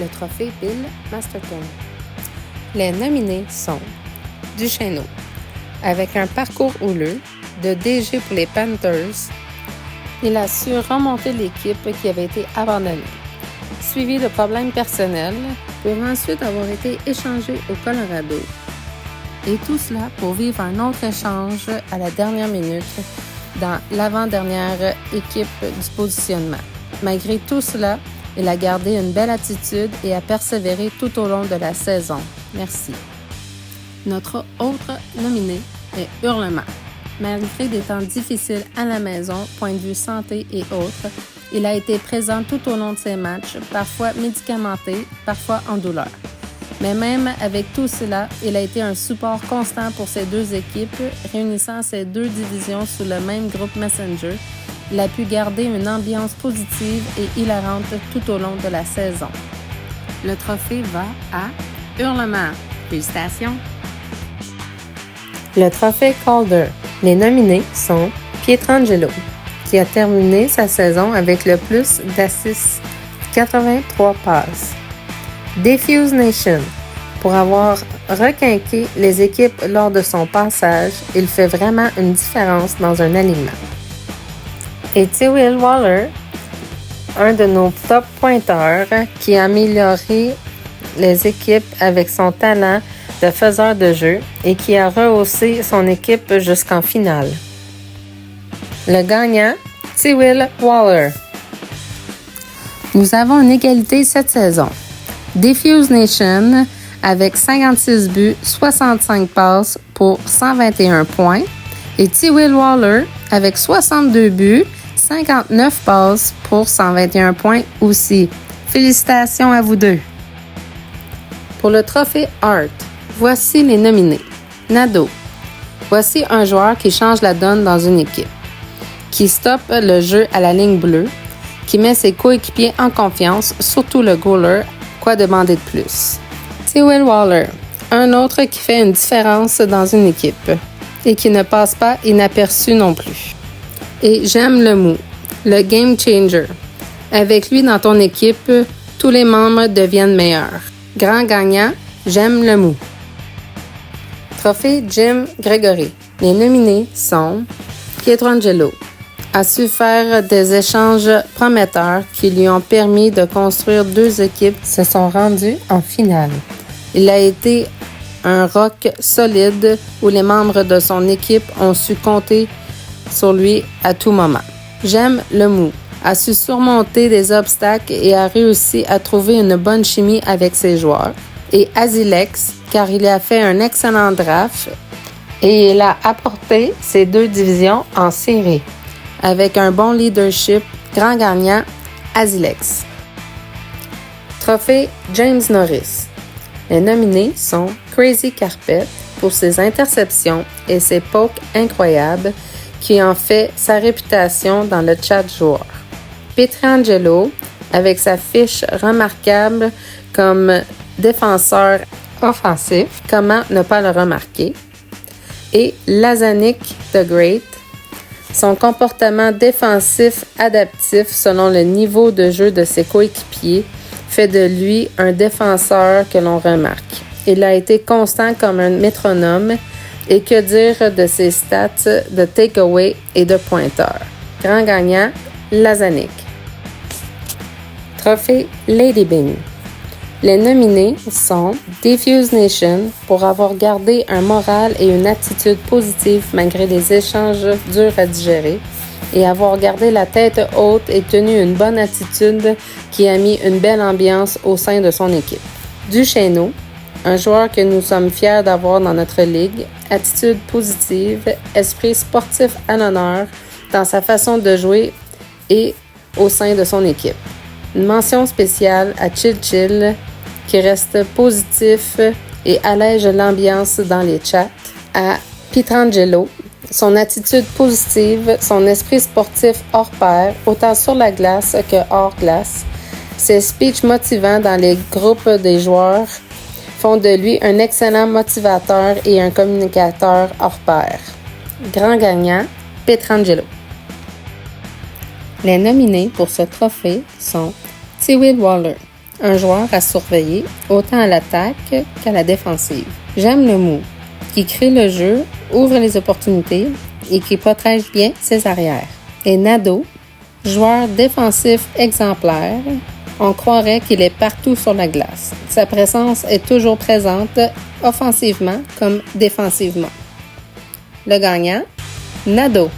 le trophée Bill Masterton. Les nominés sont Duchesneau, avec un parcours houleux, de DG pour les Panthers, il a su remonter l'équipe qui avait été abandonnée, suivi de problèmes personnels, pour ensuite avoir été échangé au Colorado. Et tout cela pour vivre un autre échange à la dernière minute dans l'avant-dernière équipe du positionnement. Malgré tout cela, il a gardé une belle attitude et a persévéré tout au long de la saison. Merci. Notre autre nominé est Hurlement. Malgré des temps difficiles à la maison, point de vue santé et autres, il a été présent tout au long de ses matchs, parfois médicamenté, parfois en douleur. Mais même avec tout cela, il a été un support constant pour ces deux équipes, réunissant ces deux divisions sous le même groupe Messenger. Il a pu garder une ambiance positive et hilarante tout au long de la saison. Le trophée va à Hurlement. Félicitations! Le trophée Calder. Les nominés sont Pietrangelo, qui a terminé sa saison avec le plus d'assists, 83 passes. Defuse Nation, pour avoir requinqué les équipes lors de son passage, il fait vraiment une différence dans un alignement. Et Tyrell Waller, un de nos top pointeurs, qui a amélioré les équipes avec son talent de faiseur de jeu et qui a rehaussé son équipe jusqu'en finale. Le gagnant, Tyrell Waller. Nous avons une égalité cette saison. Defuse Nation avec 56 buts, 65 passes pour 121 points et Tyrell Waller avec 62 buts, 59 passes pour 121 points aussi. Félicitations à vous deux. Pour le trophée Hart, voici les nominés. Nadeau. Voici un joueur qui change la donne dans une équipe, qui stoppe le jeu à la ligne bleue, qui met ses coéquipiers en confiance, surtout le goaler. Quoi demander de plus? Tyrell Waller, un autre qui fait une différence dans une équipe et qui ne passe pas inaperçu non plus. Et J'aime le mou, le game changer. Avec lui dans ton équipe, tous les membres deviennent meilleurs. Grand gagnant, J'aime le mou. Trophée Jim Gregory. Les nominés sont Pietrangelo. A su faire des échanges prometteurs qui lui ont permis de construire deux équipes qui se sont rendues en finale. Il a été un roc solide où les membres de son équipe ont su compter sur lui à tout moment. J'aime le mou. A su surmonter des obstacles et a réussi à trouver une bonne chimie avec ses joueurs. Et Azilex, car il a fait un excellent draft et il a apporté ses deux divisions en série. Avec un bon leadership, grand gagnant, Azilex. Trophée James Norris. Les nominés sont Crazy Carpet pour ses interceptions et ses pokes incroyables qui en fait sa réputation dans le chat joueur. Pietrangelo avec sa fiche remarquable comme défenseur offensif, comment ne pas le remarquer. Et Lazanik the Great, son comportement défensif adaptif selon le niveau de jeu de ses coéquipiers fait de lui un défenseur que l'on remarque. Il a été constant comme un métronome et que dire de ses stats de takeaway et de pointeur. Grand gagnant, Lazanik. Trophée Lady Byng. Les nominés sont Defuse Nation pour avoir gardé un moral et une attitude positive malgré les échanges durs à digérer et avoir gardé la tête haute et tenu une bonne attitude qui a mis une belle ambiance au sein de son équipe. Duchesneau, un joueur que nous sommes fiers d'avoir dans notre ligue, attitude positive, esprit sportif à l'honneur dans sa façon de jouer et au sein de son équipe. Une mention spéciale à Chill qui reste positif et allège l'ambiance dans les chats, à Pietrangelo, son attitude positive, son esprit sportif hors pair, autant sur la glace que hors glace, ses speeches motivants dans les groupes des joueurs font de lui un excellent motivateur et un communicateur hors pair. Grand gagnant, Pietrangelo. Les nominés pour ce trophée sont Tyrell Waller, un joueur à surveiller autant à l'attaque qu'à la défensive. J'aime le mou, qui crée le jeu, ouvre les opportunités et qui protège bien ses arrières. Et Nadeau, joueur défensif exemplaire, on croirait qu'il est partout sur la glace. Sa présence est toujours présente, offensivement comme défensivement. Le gagnant, Nadeau.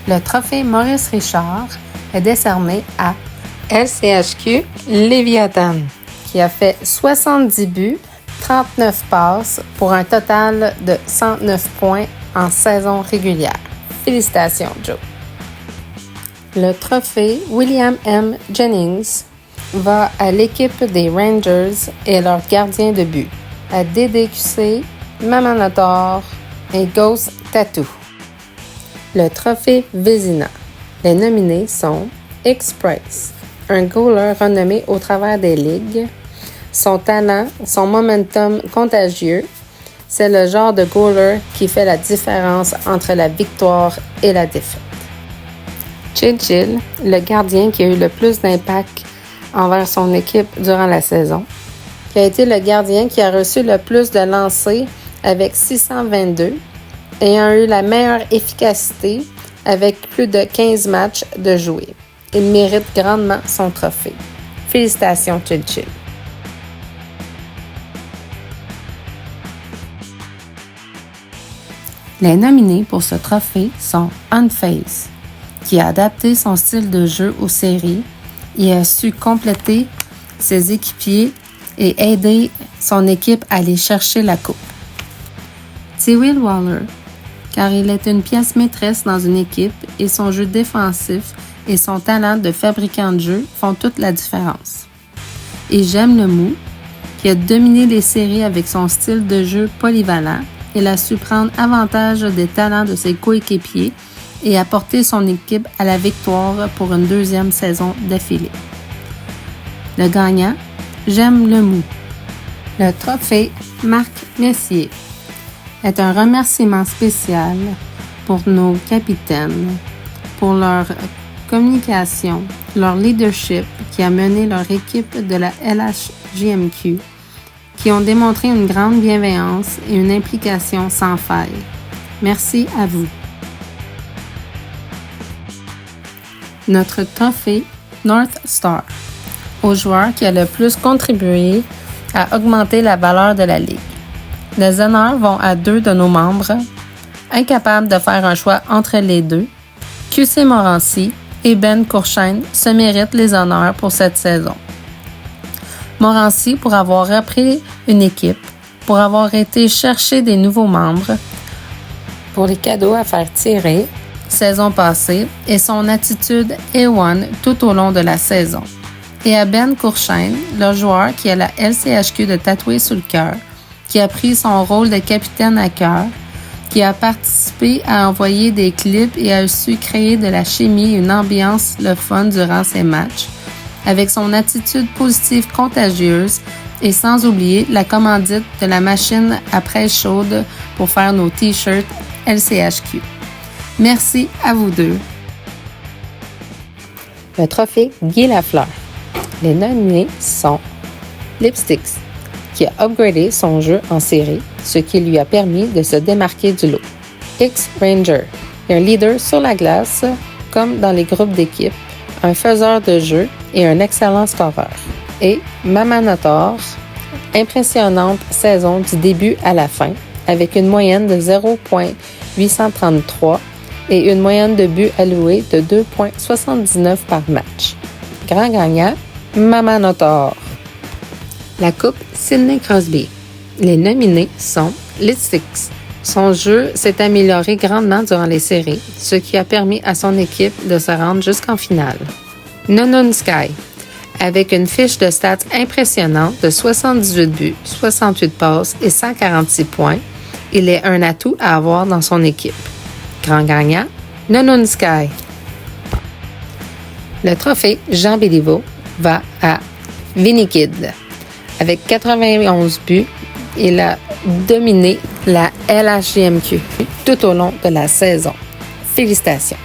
Le trophée Maurice Richard est décerné à LCHQ Léviathan, qui a fait 70 buts, 39 passes pour un total de 109 points en saison régulière. Félicitations, Joe. Le trophée William M. Jennings va à l'équipe des Rangers et leur gardien de but, à DDQC, Mamanotor et Ghost Tattoo. Le trophée Vézina. Les nominés sont X-Price, un goaler renommé au travers des ligues. Son talent, son momentum contagieux, c'est le genre de goaler qui fait la différence entre la victoire et la défaite. Chill, le gardien qui a eu le plus d'impact envers son équipe durant la saison, qui a été le gardien qui a reçu le plus de lancers avec 622, ayant eu la meilleure efficacité avec plus de 15 matchs de jouer. Il mérite grandement son trophée. Félicitations, Chill. Les nominés pour ce trophée sont Unface, qui a adapté son style de jeu aux séries et a su compléter ses équipiers et aider son équipe à aller chercher la coupe. Tyrell Waller, car il est une pièce maîtresse dans une équipe et son jeu défensif et son talent de fabricant de jeu font toute la différence. Et J'aime le mou, qui a dominé les séries avec son style de jeu polyvalent. Il a su prendre avantage des talents de ses coéquipiers et apporter son équipe à la victoire pour une deuxième saison d'affilée. Le gagnant, J'aime le mou. Le trophée Marc Messier est un remerciement spécial pour nos capitaines, pour leur communication, leur leadership qui a mené leur équipe de la LHJMQ, qui ont démontré une grande bienveillance et une implication sans faille. Merci à vous. Notre trophée North Star, au joueur qui a le plus contribué à augmenter la valeur de la Ligue. Les honneurs vont à 2 de nos membres, incapables de faire un choix entre les deux. QC Morancy et Ben Courchaine se méritent les honneurs pour cette saison. Morancy pour avoir repris une équipe, pour avoir été chercher des nouveaux membres, pour les cadeaux à faire tirer saison passée et son attitude A1 tout au long de la saison. Et à Ben Courchaine, le joueur qui a la LCHQ de tatouer sur le cœur, qui a pris son rôle de capitaine à cœur, qui a participé à envoyer des clips et a su créer de la chimie et une ambiance le fun durant ses matchs, avec son attitude positive contagieuse et sans oublier la commandite de la machine à presse chaude pour faire nos t-shirts LCHQ. Merci à vous deux. Le trophée Guy Lafleur. Les nominés sont Lipsticks, qui a upgradé son jeu en série, ce qui lui a permis de se démarquer du lot. X-Ranger, un leader sur la glace, comme dans les groupes d'équipe, un faiseur de jeu et un excellent scoreur. Et Mamanotor, impressionnante saison du début à la fin, avec une moyenne de 0,833 et une moyenne de buts alloués de 2,79 par match. Grand gagnant, Mamanotor. La coupe Sidney Crosby. Les nominés sont Lipsticks. Son jeu s'est amélioré grandement durant les séries, ce qui a permis à son équipe de se rendre jusqu'en finale. Nonun Sky. Avec une fiche de stats impressionnante de 78 buts, 68 passes et 146 points, il est un atout à avoir dans son équipe. Grand gagnant, Nonun Sky. Le trophée Jean Béliveau va à Vinny Kid. Avec 91 buts, il a dominé la LHJMQ tout au long de la saison. Félicitations!